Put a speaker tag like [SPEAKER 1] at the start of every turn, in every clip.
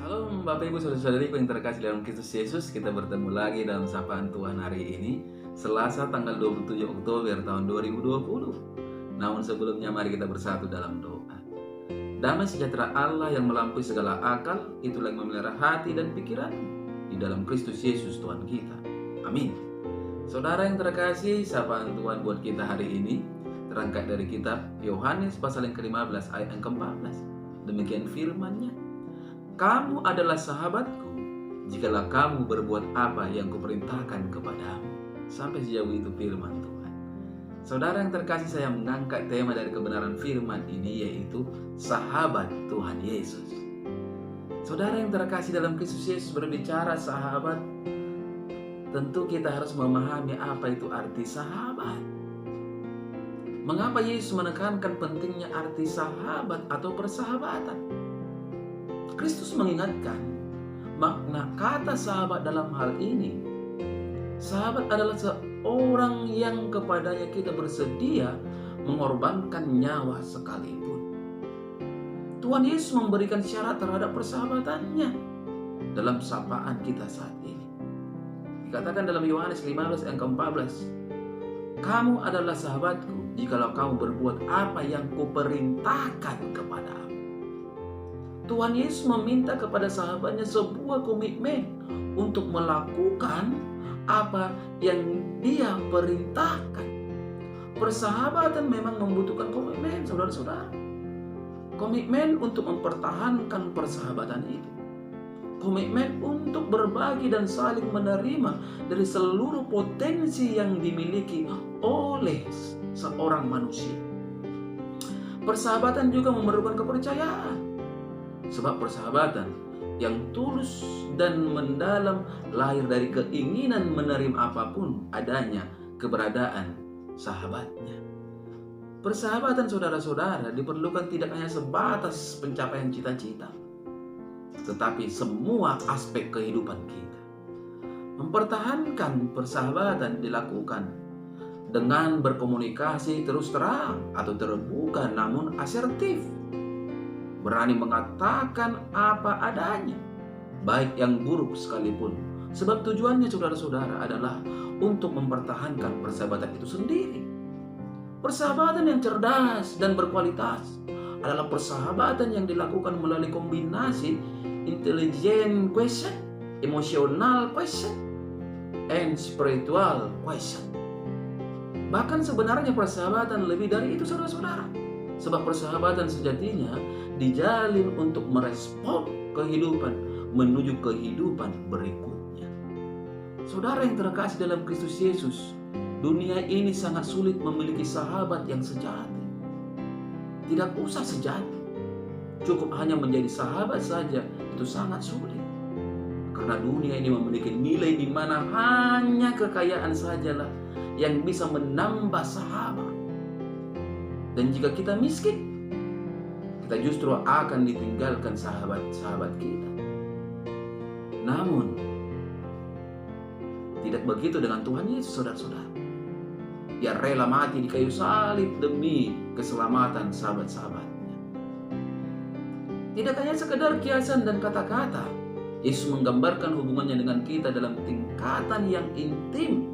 [SPEAKER 1] Shalom Bapak Ibu Saudara-saudariku yang terkasih dalam Kristus Yesus. Kita bertemu lagi dalam sapaan Tuhan hari ini, Selasa tanggal 27 Oktober tahun 2020. Namun sebelumnya mari kita bersatu dalam doa. Damai sejahtera Allah yang melampaui segala akal, itulah yang memelihara hati dan pikiran di dalam Kristus Yesus Tuhan kita. Amin. Saudara yang terkasih, sapaan Tuhan buat kita hari ini terangkat dari kitab Yohanes pasal yang ke-15 ayat yang ke-14. Demikian firman-Nya. Kamu adalah sahabatku jikalau kamu berbuat apa yang kuperintahkan kepadamu. Sampai sejauh itu firman Tuhan. Saudara yang terkasih, saya mengangkat tema dari kebenaran firman ini, yaitu sahabat Tuhan Yesus. Saudara yang terkasih dalam Kristus Yesus berbicara sahabat, tentu kita harus memahami apa itu arti sahabat. Mengapa Yesus menekankan pentingnya arti sahabat atau persahabatan? Kristus mengingatkan makna kata sahabat dalam hal ini. Sahabat adalah seorang yang kepadanya kita bersedia mengorbankan nyawa sekalipun. Tuhan Yesus memberikan syarat terhadap persahabatannya dalam sapaan kita saat ini. Dikatakan dalam Yohanes 15 ayat ke-14, kamu adalah sahabatku jikalau kamu berbuat apa yang kuperintahkan kepadamu. Tuhan Yesus meminta kepada sahabatnya sebuah komitmen untuk melakukan apa yang Dia perintahkan. Persahabatan memang membutuhkan komitmen, saudara-saudara. Komitmen untuk mempertahankan persahabatan itu. Komitmen untuk berbagi dan saling menerima dari seluruh potensi yang dimiliki oleh seorang manusia. Persahabatan juga memerlukan kepercayaan. Sebab persahabatan yang tulus dan mendalam lahir dari keinginan menerima apapun adanya keberadaan sahabatnya. Persahabatan saudara-saudara diperlukan tidak hanya sebatas pencapaian cita-cita, tetapi semua aspek kehidupan kita. Mempertahankan persahabatan dilakukan dengan berkomunikasi terus terang atau terbuka namun asertif. Berani mengatakan apa adanya, baik yang buruk sekalipun. Sebab tujuannya saudara-saudara adalah untuk mempertahankan persahabatan itu sendiri. Persahabatan yang cerdas dan berkualitas adalah persahabatan yang dilakukan melalui kombinasi intelligent question, emotional question, and spiritual question. Bahkan sebenarnya persahabatan lebih dari itu, saudara-saudara. Sebab persahabatan sejatinya dijalin untuk merespon kehidupan menuju kehidupan berikutnya. Saudara yang terkasih dalam Kristus Yesus, dunia ini sangat sulit memiliki sahabat yang sejati. Tidak usah sejati, cukup hanya menjadi sahabat saja itu sangat sulit. Karena dunia ini memiliki nilai di mana hanya kekayaan sajalah yang bisa menambah sahabat. Dan jika kita miskin, kita justru akan ditinggalkan sahabat-sahabat kita. Namun, tidak begitu dengan Tuhan Yesus, saudara-saudara. Ia rela mati di kayu salib demi keselamatan sahabat-sahabatnya. Tidak hanya sekedar kiasan dan kata-kata, Yesus menggambarkan hubungannya dengan kita dalam tingkatan yang intim,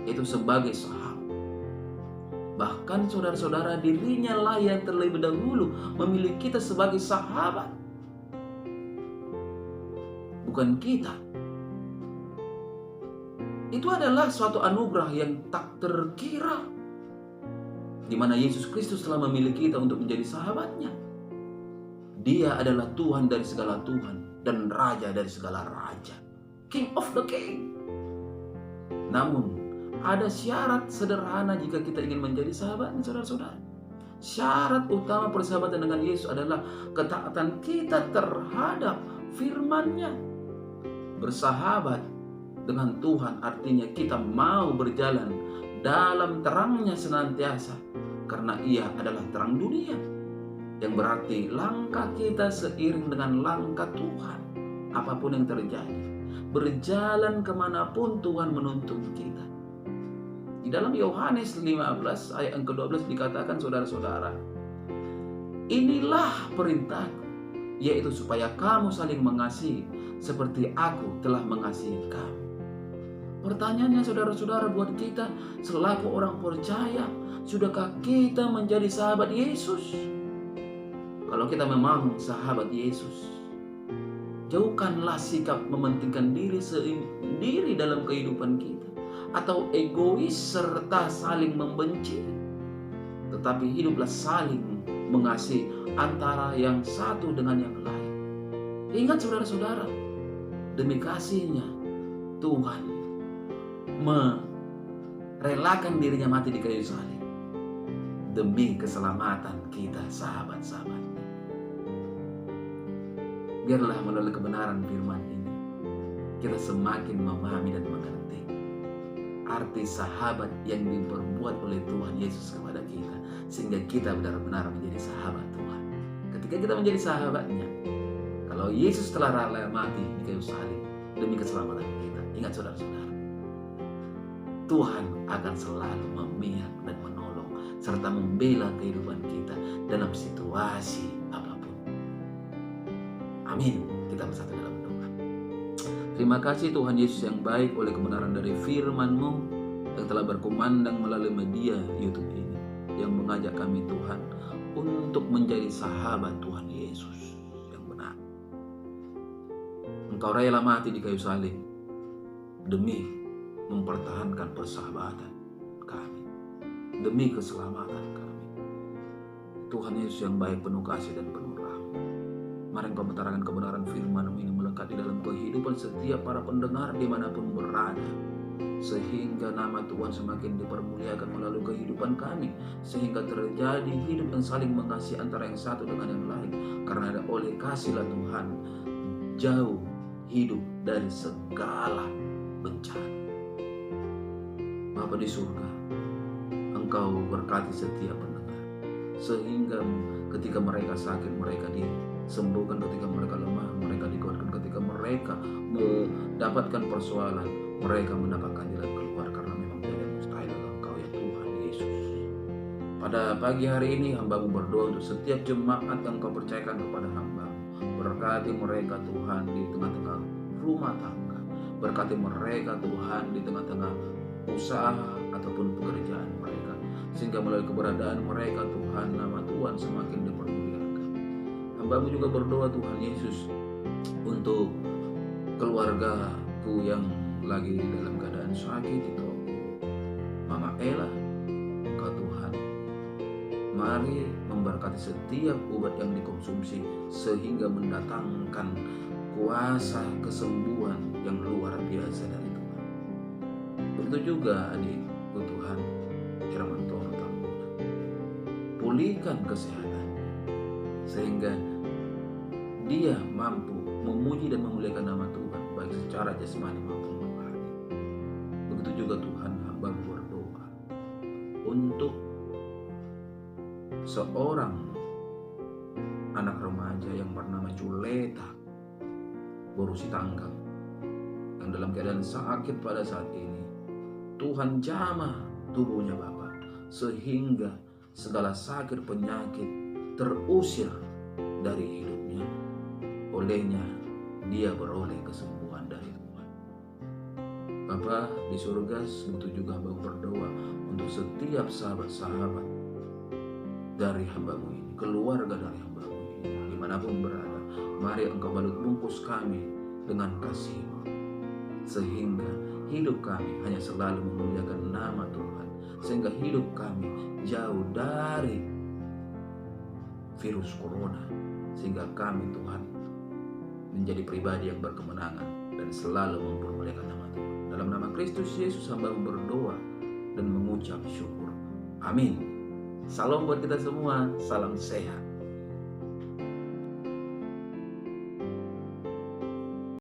[SPEAKER 1] yaitu sebagai sahabat. Bahkan saudara-saudara, dirinya lah yang terlebih dahulu memilih kita sebagai sahabat, bukan kita. Itu adalah suatu anugerah yang tak terkira, di mana Yesus Kristus telah memilih kita untuk menjadi sahabatnya. Dia adalah Tuhan dari segala Tuhan dan Raja dari segala Raja, King of the King. Namun ada syarat sederhana jika kita ingin menjadi sahabatnya, saudara-saudara. Syarat utama persahabatan dengan Yesus adalah ketaatan kita terhadap firman-Nya. Bersahabat dengan Tuhan artinya kita mau berjalan dalam terang-Nya senantiasa, karena Ia adalah terang dunia. Yang berarti langkah kita seiring dengan langkah Tuhan, apapun yang terjadi. Berjalan kemanapun Tuhan menuntun kita. Di dalam Yohanes 15 ayat yang ke-12 dikatakan, saudara-saudara, inilah perintahku, yaitu supaya kamu saling mengasihi seperti aku telah mengasihi kamu. Pertanyaannya saudara-saudara buat kita selaku orang percaya, sudahkah kita menjadi sahabat Yesus? Kalau kita memang sahabat Yesus, jauhkanlah sikap mementingkan diri sendiri dalam kehidupan kita, atau egois serta saling membenci. Tetapi hiduplah saling mengasihi antara yang satu dengan yang lain. Ingat saudara-saudara, demi kasihnya Tuhan merelakan dirinya mati di kayu salib demi keselamatan kita sahabat-sahabat. Biarlah melalui kebenaran firman ini kita semakin memahami dan mengerti arti sahabat yang diperbuat oleh Tuhan Yesus kepada kita, sehingga kita benar-benar menjadi sahabat Tuhan. Ketika kita menjadi sahabatnya, kalau Yesus telah rela mati di kayu salib demi keselamatan kita, ingat saudara-saudara, Tuhan akan selalu memihak dan menolong serta membela kehidupan kita dalam situasi apapun. Amin. Kita bersatu dalam doa. Terima kasih Tuhan Yesus yang baik, oleh kebenaran dari firman-Mu yang telah berkumandang melalui media YouTube ini, yang mengajak kami Tuhan untuk menjadi sahabat Tuhan Yesus yang benar. Engkau rela mati di kayu salib demi mempertahankan persahabatan kami, demi keselamatan kami. Tuhan Yesus yang baik, penuh kasih dan penuh rahmat, mari Engkau menyatakan kebenaran firman-Mu ini melekat di dalam kehidupan setiap para pendengar dimanapun berada, sehingga nama Tuhan semakin dipermuliakan melalui kehidupan kami, sehingga terjadi hidup yang saling mengasihi antara yang satu dengan yang lain, karena ada oleh kasih-Lah Tuhan jauh hidup dari segala bencana. Bapa di surga, Engkau berkati setiap pendengar, sehingga ketika mereka sakit mereka disembuhkan, ketika mereka lemah mereka dikuatkan, ketika mereka mendapatkan persoalan mereka mendapatkan jalan keluar, karena memang tidak ada mustahil bagi Engkau ya Tuhan Yesus. Pada pagi hari ini hamba-Mu berdoa untuk setiap jemaat yang Engkau percayakan kepada hamba-Mu. Berkati mereka Tuhan di tengah-tengah rumah tangga, berkati mereka Tuhan di tengah-tengah usaha ataupun pekerjaan mereka, sehingga melalui keberadaan mereka Tuhan, nama Tuhan semakin dipermuliakan. Hamba-Mu juga berdoa Tuhan Yesus untuk keluargaku yang lagi dalam keadaan sakit itu, Mama Ella, Engkau Tuhan mari memberkati setiap obat yang dikonsumsi sehingga mendatangkan kuasa kesembuhan yang luar biasa dari Tuhan. Begitu juga adikku Tuhan Hermantoro Tambunan, pulihkan kesehatannya sehingga dia mampu memuji dan memuliakan nama Tuhan baik secara jasmani maupun rohani. Begitu juga Tuhan, hamba-Mu berdoa untuk seorang anak remaja yang bernama Juleta Borusi Tanggang yang dalam keadaan sakit pada saat ini. Tuhan jamah tubuhnya Bapa, sehingga segala sakit penyakit terusir dari hidupnya. Olehnya dia beroleh kesembuhan dari Tuhan. Bapa di surga, begitu juga hamba berdoa untuk setiap sahabat-sahabat dari hamba-Mu ini, keluarga dari hamba-Mu ini, dimanapun berada. Mari Engkau balut bungkus kami dengan kasih-Mu, sehingga hidup kami hanya selalu memuliakan nama Tuhan, sehingga hidup kami jauh dari virus corona, sehingga kami Tuhan menjadi pribadi yang berkemenangan dan selalu mempermuliakan nama Tuhan. Dalam nama Kristus Yesus hamba berdoa dan mengucap syukur. Amin. Salam buat kita semua, salam sehat.